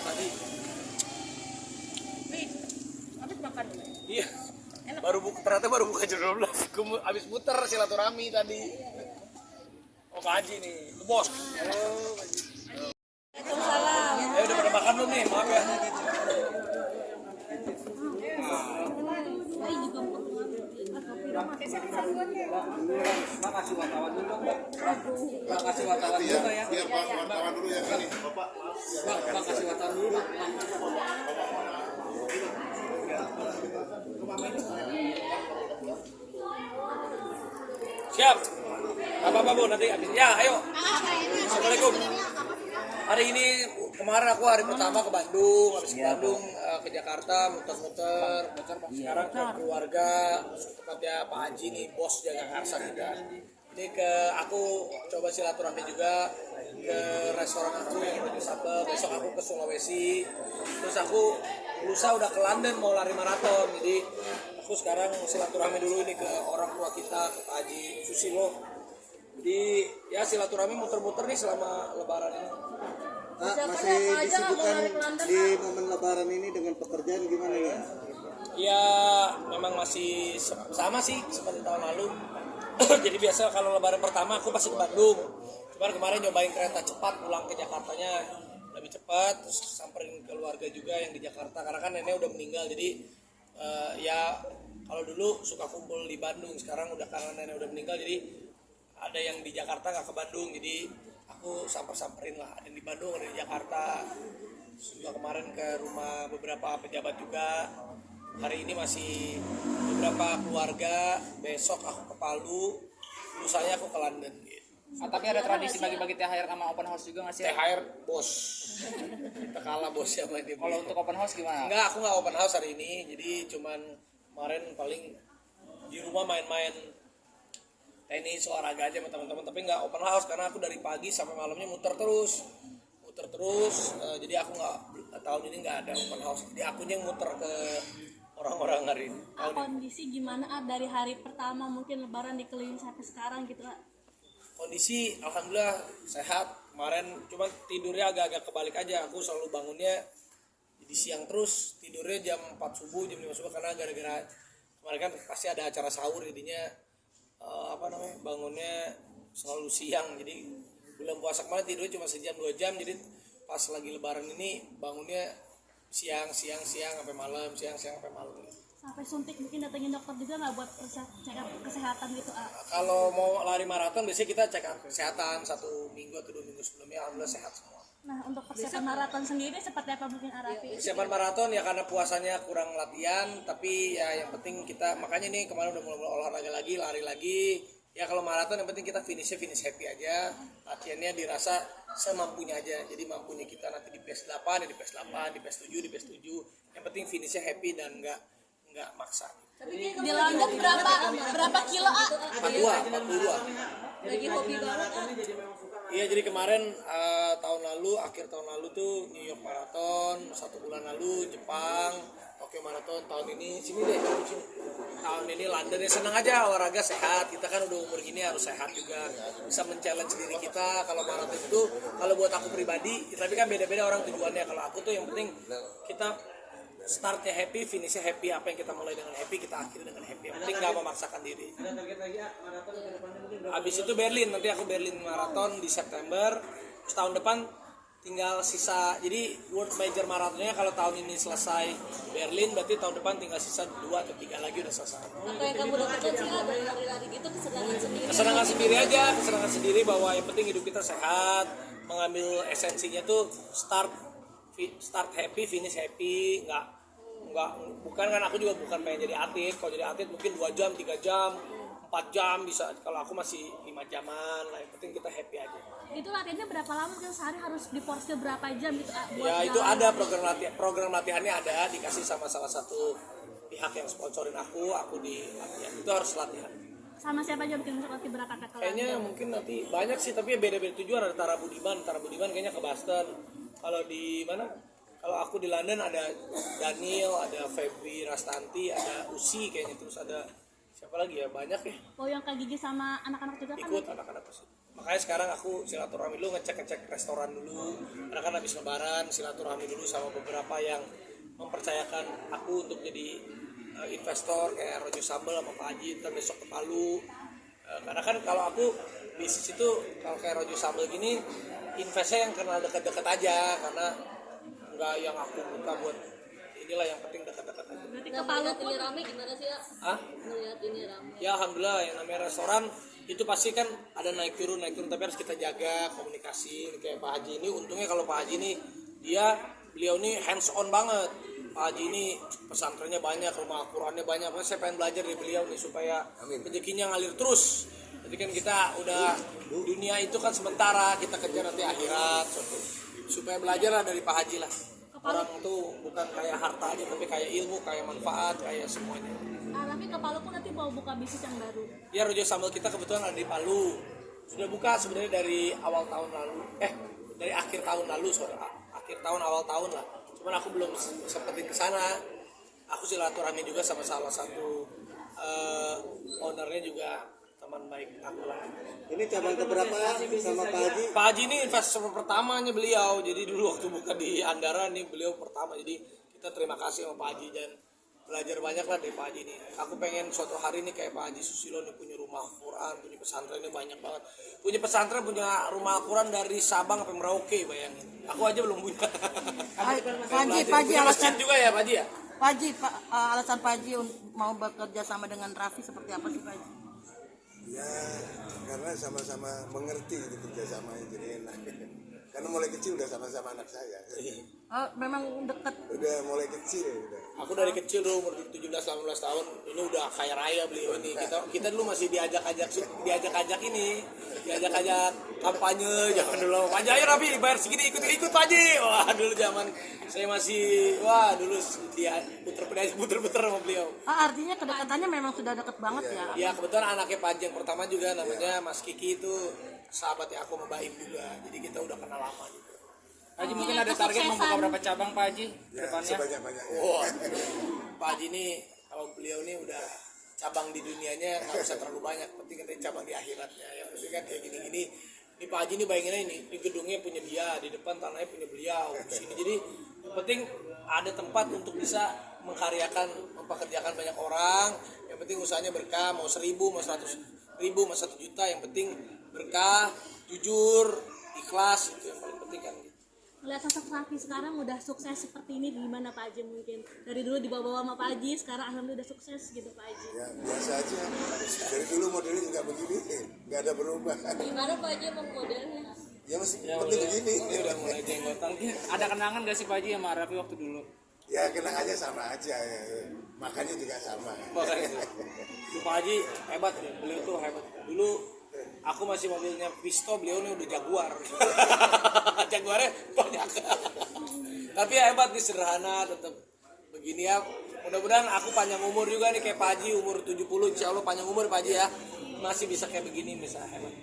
Tadi. Nih, habis makan. Iya. Ternyata baru buka jam 12. Gue habis muter silaturahmi tadi. Oh, Pak Haji nih, The Bos. Waalaikumsalam. Udah pada makan belum nih? Maaf ya. Makasih wartawan dulu dong, Bang. Makasih wartawan dulu ya. Iya, Pak, wartawan dulu ya ini, Bapak. Bang, makasih wartawan dulu, Bang. Siap. Apa-apa Bu, nanti habis. Ya, ayo. Assalamualaikum. Hari ini kemarin aku hari pertama ke Bandung, habis ke Bandung ke Jakarta muter-muter. Sekarang ke keluarga, tempatnya Pak Haji nih, bos jaga karsa juga. Ini aku coba silaturahmi juga ke restoran aku yang ada di Sabah. Besok aku ke Sulawesi. Terus aku lusa udah ke London mau lari maraton. Jadi aku sekarang silaturahmi dulu ini ke orang tua kita, ke Pak Haji Susilo. Jadi ya silaturahmi muter-muter nih selama Lebaran ini. Masih disibukkan di momen Lebaran ini dengan pekerjaan gimana ya? Ya memang masih sama sih seperti tahun lalu. Jadi biasa kalau Lebaran pertama aku pasti ke Bandung. Cuman kemarin nyobain kereta cepat pulang ke Jakartanya lebih cepat, terus samperin keluarga juga yang di Jakarta karena kan nenek udah meninggal. Jadi ya kalau dulu suka kumpul di Bandung, sekarang udah karena nenek udah meninggal jadi ada yang di Jakarta nggak ke Bandung, jadi aku samperin lah, ada yang di Bandung, ada yang di Jakarta. Juga kemarin ke rumah beberapa pejabat juga. Hari ini masih beberapa keluarga, besok aku ke Palu, lusanya aku ke London gitu. Tapi ada tradisi bagi-bagi THR sama open house juga nggak sih? THR bos, kita kalah bos sama dia. Kalau untuk open house gimana? Enggak, aku nggak open house hari ini, jadi cuman kemarin paling di rumah main-main tenis, olahraga aja sama teman-teman, tapi nggak open house karena aku dari pagi sampai malamnya muter terus. Jadi aku nggak, tahun ini nggak ada open house, jadi akunya yang muter ke orang-orang hari ini. Kondisi gimana dari hari pertama mungkin Lebaran dikelilingi sampai sekarang gitu Kak? Kondisi alhamdulillah sehat. Kemarin cuma tidurnya agak-agak kebalik aja, aku selalu bangunnya jadi siang terus, tidurnya jam 4 subuh, jam 5 subuh karena gara-gara kemarin kan pasti ada acara sahur jadinya bangunnya selalu siang. Jadi bulan puasa kemarin tidurnya cuma sejam 2 jam, jadi pas lagi Lebaran ini bangunnya siang sampai malam, siang sampai malam. Sampai suntik mungkin datengin dokter juga nggak buat cek kesehatan gitu Kalau mau lari maraton biasanya kita cek kesehatan 1 minggu atau 2 minggu sebelumnya, alhamdulillah sehat semua. Nah untuk persiapan maraton sendiri seperti apa mungkin Arafi? Persiapan maraton ya karena puasanya kurang latihan, tapi ya yang penting kita, makanya nih kemarin udah mulai olahraga lagi, lari lagi. Ya kalau maraton yang penting kita finish happy aja, latihannya dirasa semampunya aja. Jadi mampunya kita nanti di PS 8, di PS 8, di PS 7, di PS 7. Yang penting finishnya happy dan enggak maksa. Di London berapa kilo 42. Lagi hobi banget Iya, jadi kemarin akhir tahun lalu tuh New York Marathon, 1 bulan lalu Jepang, Tokyo Marathon, tahun ini sini. Tahun ini London. Ya senang aja olahraga sehat. Kita kan udah umur gini harus sehat juga. Bisa men-challenge diri kita. Kalau maraton itu kalau buat aku pribadi, tapi kan beda-beda orang tujuannya. Kalau aku tuh yang penting kita startnya happy, finishnya happy. Apa yang kita mulai dengan happy, kita akhiri dengan happy. Yang penting nggak memaksakan diri. Habis itu Berlin, nanti aku Berlin Marathon di September. Terus tahun depan tinggal sisa, jadi World Major Marathonnya kalau tahun ini selesai Berlin, berarti tahun depan tinggal sisa 2 atau 3 lagi udah selesai. Apa yang kamu dapatkan sih lari-lari gitu Kesenangan sendiri bahwa yang penting hidup kita sehat, mengambil esensinya tuh start happy, finish happy. Bukan kan, aku juga bukan pengen jadi atlet. Kalau jadi atlet mungkin 2 jam, 3 jam, 4 jam bisa. Kalau aku masih 5 jaman lah, yang penting kita happy aja. Itu latihannya berapa lama kan, sehari harus diporsi berapa jam gitu Ya itu ada program latihannya ada, dikasih sama salah satu pihak yang sponsorin aku di latihan. Itu harus latihan. Sama siapa aja mungkin nanti berapa kata? Kayaknya mungkin nanti banyak sih, tapi beda-beda tujuan. Ada Tara Budiman kayaknya ke Boston. Kalau di mana? Kalau aku di London ada Daniel, ada Febri Rastanti, ada Usi kayaknya, terus ada siapa lagi ya, banyak ya. Oh yang Kak Gigi sama anak-anak juga kan? Ikut anak-anak pasti. makanya sekarang aku silaturahmi dulu, ngecek restoran dulu karena kan habis lebaran silaturahmi dulu sama beberapa yang mempercayakan aku untuk jadi investor kayak Rojo Sambal sama Pak Haji, ntar besok ke Palu. Karena kan kalau aku bisnis itu kalau kayak Rojo Sambal gini investnya yang kenal dekat-dekat aja, karena nggak yang aku buka buat inilah, yang penting dekat-dekat aja. Berarti ke Palu pun ini rame gimana sih ya? Hah? Ngeliat ini rame. Ya alhamdulillah, yang namanya restoran itu pasti kan ada naik turun tapi harus kita jaga komunikasi. Kayak Pak Haji ini, untungnya kalau Pak Haji ini beliau ini hands on banget. Pak Haji ini pesantrennya banyak, rumah Al-Qurannya banyak. Makanya saya pengen belajar dari beliau nih supaya rezekinya ngalir terus. Jadi kan kita udah, dunia itu kan sementara, kita kejar nanti akhirat. Supaya belajar lah dari Pak Haji lah. Orang tuh bukan kayak harta aja, tapi kayak ilmu, kayak manfaat, kayak semuanya. Tapi ke Palu pun nanti mau buka bisnis yang baru. Ya, Rojo Sambal kita kebetulan ada di Palu. Sudah buka sebenarnya dari awal tahun lalu. Dari akhir tahun lalu, akhir tahun awal tahun lah. Cuman aku belum sempetin ke sana. Aku silaturahmi juga sama salah satu ownernya juga teman baik aku lah. Ini cabang keberapa sama Pak Haji? Pak Haji ini investor pertamanya beliau. Jadi dulu waktu buka di Andara nih beliau pertama. Jadi kita terima kasih sama Pak Haji dan belajar banyak lah dari Pak Haji ini. Aku pengen suatu hari nih kayak Pak Haji Susilo nih punya rumah Al-Quran, punya pesantrennya banyak banget. Punya pesantren, punya rumah Al-Quran dari Sabang sampai Merauke, bayangin. Aku aja belum punya. Pak Haji Punya masjid alasan juga ya Pak Haji ya? Pak Haji, alasan Pak Haji mau bekerja sama dengan Raffi seperti apa sih Pak Haji? Ya karena sama-sama mengerti gitu kerjasamanya, jadi enak. Karena mulai kecil udah sama-sama anak saya. Oh, memang dekat. Udah mulai kecil udah. Aku dari kecil dulu umur 17-18 tahun ini udah kaya raya beliau ini. Kita dulu masih diajak-ajak ini, diajak-ajak kampanye zaman dulu. Pak Haji ayo Raffi bayar segini ikut Pak Haji. Wah dulu zaman saya masih dulu dia puter-puter sama beliau. Artinya kedekatannya memang sudah dekat banget ya. Ya kebetulan anaknya Pak Haji yang pertama juga namanya Mas Kiki itu sahabatnya aku sama Baim juga. Jadi kita udah kenal lama juga. Haji mungkin ada target membuka berapa cabang Pak Haji Ya, depannya? sebanyak-banyaknya. Wah, Pak Haji ini kalau beliau ini udah cabang di dunianya nggak usah terlalu banyak, penting ada cabang di akhiratnya. Yang penting kan kayak gini-gini. Ini Pak Haji ini bayanginnya ini gedungnya punya dia, di depan tanahnya punya beliau, di sini. Jadi yang penting ada tempat untuk bisa mengkaryakan, mempekerjakan banyak orang. Yang penting usahanya berkah, mau 1.000, mau 100.000, mau 1 juta, yang penting berkah, jujur, ikhlas, itu yang paling penting kan. Lihat sosok Raffi sekarang udah sukses seperti ini, gimana Pak Haji mungkin? Dari dulu dibawa sama Pak Haji, sekarang alhamdulillah udah sukses gitu Pak Haji. Ya biasa aja. Dari dulu modelnya juga begini, nggak ada perubahan. Gimana Pak Haji emang modelnya? Ya masih penting begini. Ini udah mulai jenggotan. Ada kenangan gak sih Pak Haji sama Raffi waktu dulu? Ya kenang aja sama aja. Ya. Makannya juga sama. Makanya itu Pak Haji hebat ya, beliau tuh hebat. Dulu aku masih mobilnya Visto, beliau nih udah Jaguar. Jaguarnya banyak. Tapi ya hebat nih, sederhana tetap begini ya. Mudah-mudahan aku panjang umur juga nih kayak Pak Haji, umur 70 insya Allah panjang umur Pak Haji ya. Masih bisa kayak begini bisa hebat.